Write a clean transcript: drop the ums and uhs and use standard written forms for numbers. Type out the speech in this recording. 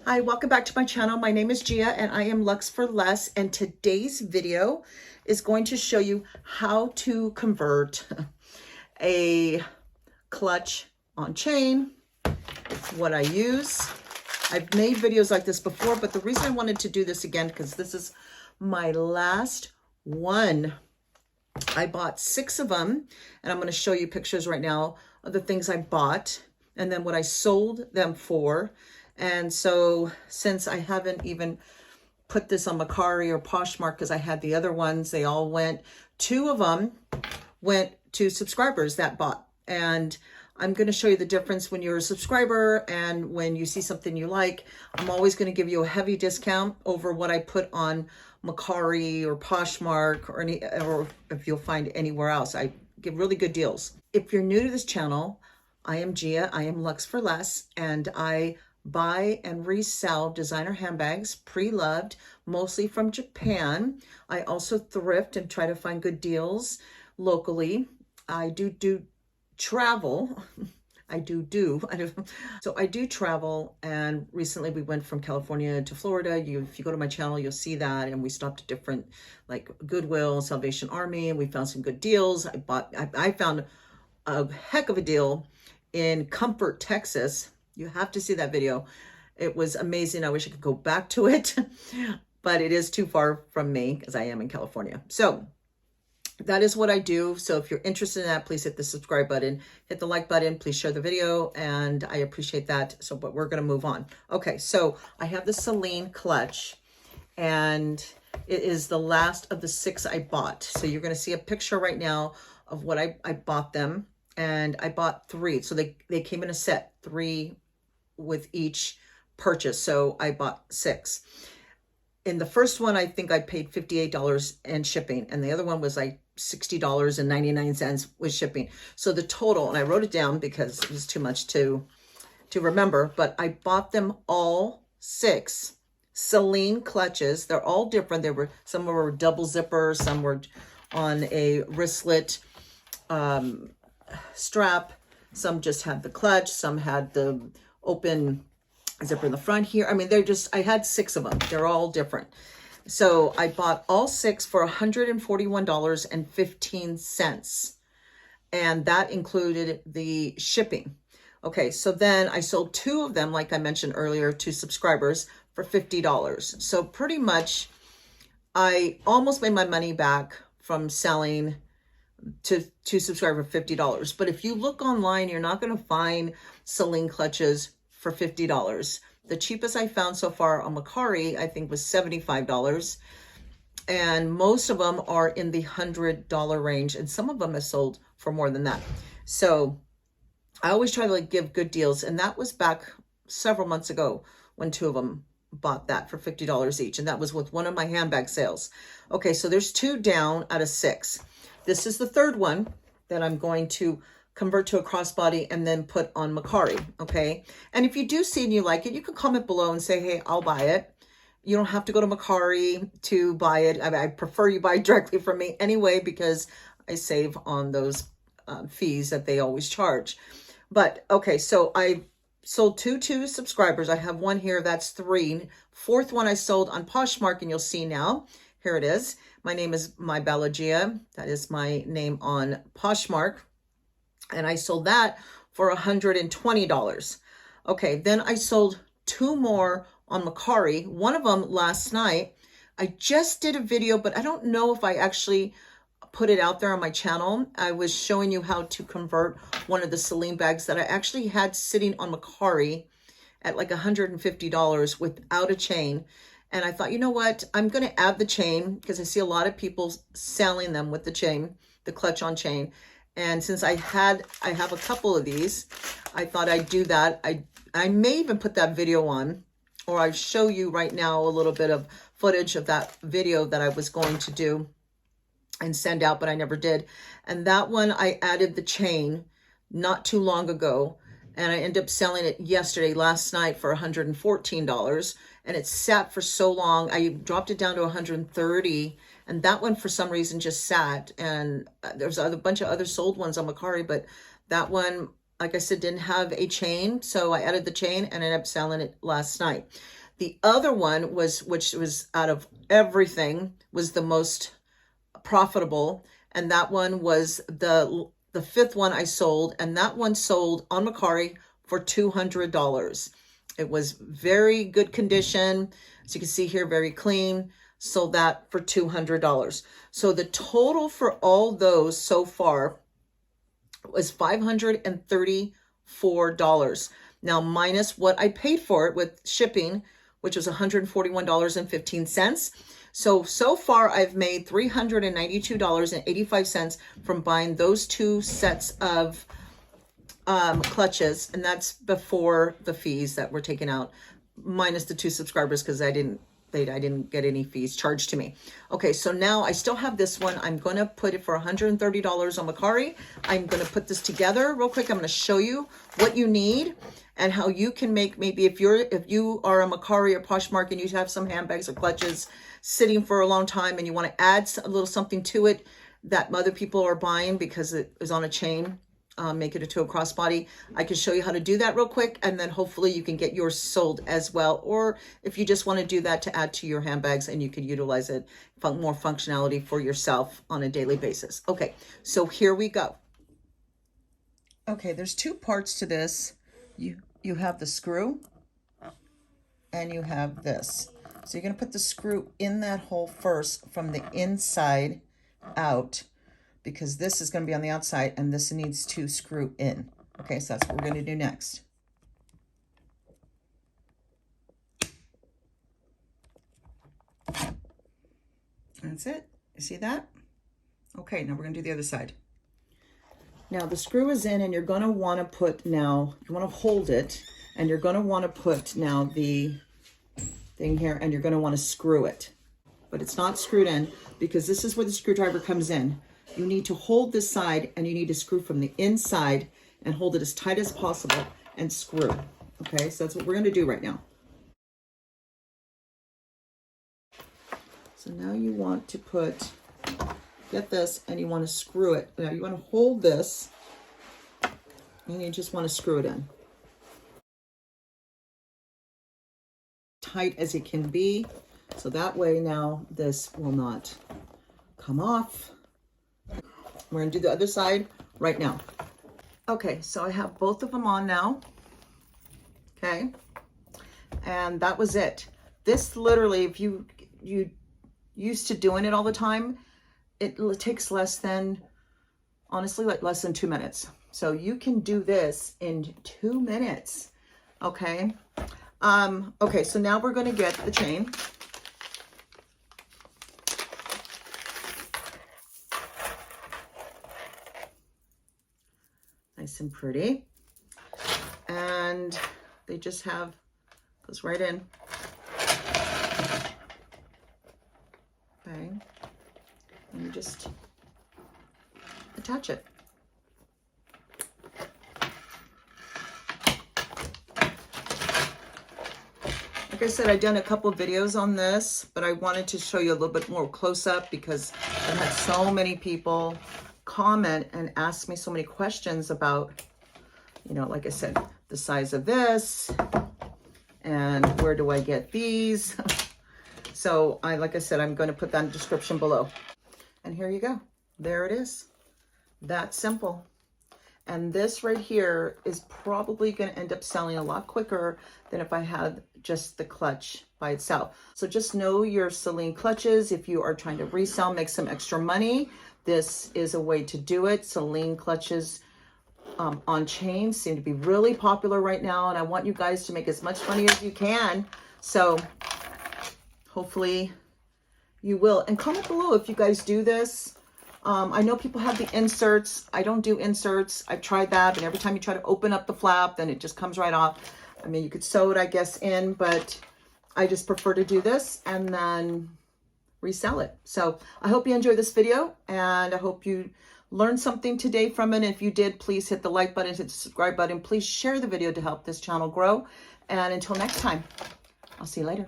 Hi, welcome back to my channel. My name is Gia and I am Lux for Less, and today's video is going to show you how to convert a clutch on chain. It's what I use. I've made videos like this before, but the reason I wanted to do this again, because this is my last one. I bought 6 of them, and I'm going to show you pictures right now of the things I bought and then what I sold them for. And so since I haven't even put this on Mercari or Poshmark, because I had the other ones, they all went, 2 of them went to subscribers that bought. And I'm going to show you the difference when you're a subscriber and when you see something you like. I'm always going to give you a heavy discount over what I put on Mercari or Poshmark or if you'll find anywhere else. I give really good deals. If you're new to this channel, I am Gia. I am Lux for Less, and I buy and resell designer handbags, pre-loved, mostly from Japan. I also thrift and try to find good deals locally. I do travel. So I do travel, and recently we went from California to Florida. If you go to my channel, you'll see that. And we stopped at different, like Goodwill, Salvation Army, and we found some good deals. I found a heck of a deal in Comfort, Texas. You have to see that video. It was amazing. I wish I could go back to it, but it is too far from me because I am in California. So that is what I do. So if you're interested in that, please hit the subscribe button, hit the like button, please share the video, and I appreciate that. So, but we're going to move on. Okay, so I have the Celine clutch, and it is the last of the 6 I bought. So you're going to see a picture right now of what I bought them, and I bought 3. So they came in a set, 3 with each purchase. So I bought 6. In the first one, I think I paid $58 in shipping, and the other one was like $60.99 with shipping. So the total, and I wrote it down because it was too much to remember, but I bought them all 6 Celine clutches. They're all different. Some were double zipper, some were on a wristlet strap, some just had the clutch, some had the open zipper in the front here. I mean, I had 6 of them. They're all different. So I bought all 6 for $141.15. And that included the shipping. Okay, so then I sold 2 of them, like I mentioned earlier, to subscribers for $50. So pretty much I almost made my money back from selling to subscribe for $50. But if you look online, you're not going to find Celine clutches for $50. The cheapest I found so far on Mercari, I think, was $75. And most of them are in the $100 range. And some of them have sold for more than that. So I always try to give good deals. And that was back several months ago when 2 of them bought that for $50 each. And that was with one of my handbag sales. Okay, so there's 2 down out of 6. This is the 3rd one that I'm going to convert to a crossbody and then put on Mercari, okay? And if you do see and you like it, you can comment below and say, hey, I'll buy it. You don't have to go to Mercari to buy it. I prefer you buy directly from me anyway, because I save on those fees that they always charge. But, okay, so I sold 2 to subscribers. I have 1 here, that's 3. 4th one I sold on Poshmark, and you'll see now. Here it is. My name is My Bella Gia. That is my name on Poshmark. And I sold that for $120. Okay, then I sold 2 more on Mercari. One of them last night. I just did a video, but I don't know if I actually put it out there on my channel. I was showing you how to convert one of the Celine bags that I actually had sitting on Mercari at like $150 without a chain. And I thought, you know what? I'm going to add the chain because I see a lot of people selling them with the chain, the clutch on chain. And since I have a couple of these, I thought I'd do that. I may even put that video on, or I'll show you right now a little bit of footage of that video that I was going to do and send out, but I never did. And that one, I added the chain not too long ago, and I ended up selling it last night for $114. And it sat for so long. I dropped it down to $130. And that one, for some reason, just sat. And there's a bunch of other sold ones on Mercari, but that one like I said, didn't have a chain. So I added the chain and ended up selling it last night. The other one was, which was out of everything, was the most profitable. And that one was the fifth one I sold. And that one sold on Mercari for $200. It was very good condition. As you can see here, very clean. Sold that for $200. So the total for all those so far was $534. Now, minus what I paid for it with shipping, which was $141.15. So far I've made $392.85 from buying those two sets of clutches. And that's before the fees that were taken out, minus the 2 subscribers, because I didn't get any fees charged to me. Okay, so now I still have this one. I'm going to put it for $130 on Mercari. I'm going to put this together real quick. I'm going to show you what you need and how you can make, maybe if you are a Mercari or Poshmark and you have some handbags or clutches sitting for a long time and you want to add a little something to it that other people are buying because it is on a chain, make it into a crossbody. I can show you how to do that real quick, and then hopefully you can get yours sold as well. Or if you just want to do that to add to your handbags, and you could utilize it, more functionality for yourself on a daily basis. Okay, so here we go. Okay, there's 2 parts to this. You have the screw and you have this. So you're going to put the screw in that hole first from the inside out, because this is going to be on the outside and this needs to screw in. Okay, so that's what we're going to do next. That's it. You see that? Okay, now we're going to do the other side. Now the screw is in, and you're going to want to put now, you want to hold it, and you're going to want to put now the thing here, and you're going to want to screw it. But it's not screwed in, because this is where the screwdriver comes in. You need to hold this side, and you need to screw from the inside and hold it as tight as possible and screw. Okay, so that's what we're going to do right now. So now you want to get this, and you want to screw it. Now you want to hold this, and you just want to screw it in. Tight as it can be, so that way now this will not come off. We're going to do the other side right now. Okay, so I have both of them on now. Okay, and that was it. This literally, if you used to doing it all the time, it takes less than, honestly, like less than 2 minutes. So you can do this in 2 minutes. Okay. Okay, so now we're going to get the chain. Nice and pretty. And they just goes right in. Okay. And you just attach it. Like I said, I've done a couple of videos on this, but I wanted to show you a little bit more close up because I've had so many people comment and ask me so many questions about, you know, like I said, the size of this and where do I get these. So like I said, I'm going to put that in the description below. And here you go. There it is. That simple. And this right here is probably going to end up selling a lot quicker than if I had just the clutch by itself. So just know your Celine clutches. If you are trying to resell, make some extra money, this is a way to do it. Celine clutches on chains seem to be really popular right now, and I want you guys to make as much money as you can. So hopefully you will. And comment below if you guys do this. I know people have the inserts. I don't do inserts. I've tried that, but every time you try to open up the flap, then it just comes right off. I mean, you could sew it, I guess, in, but I just prefer to do this and then resell it. So I hope you enjoyed this video, and I hope you learned something today from it. If you did, please hit the like button, hit the subscribe button. Please share the video to help this channel grow. And until next time, I'll see you later.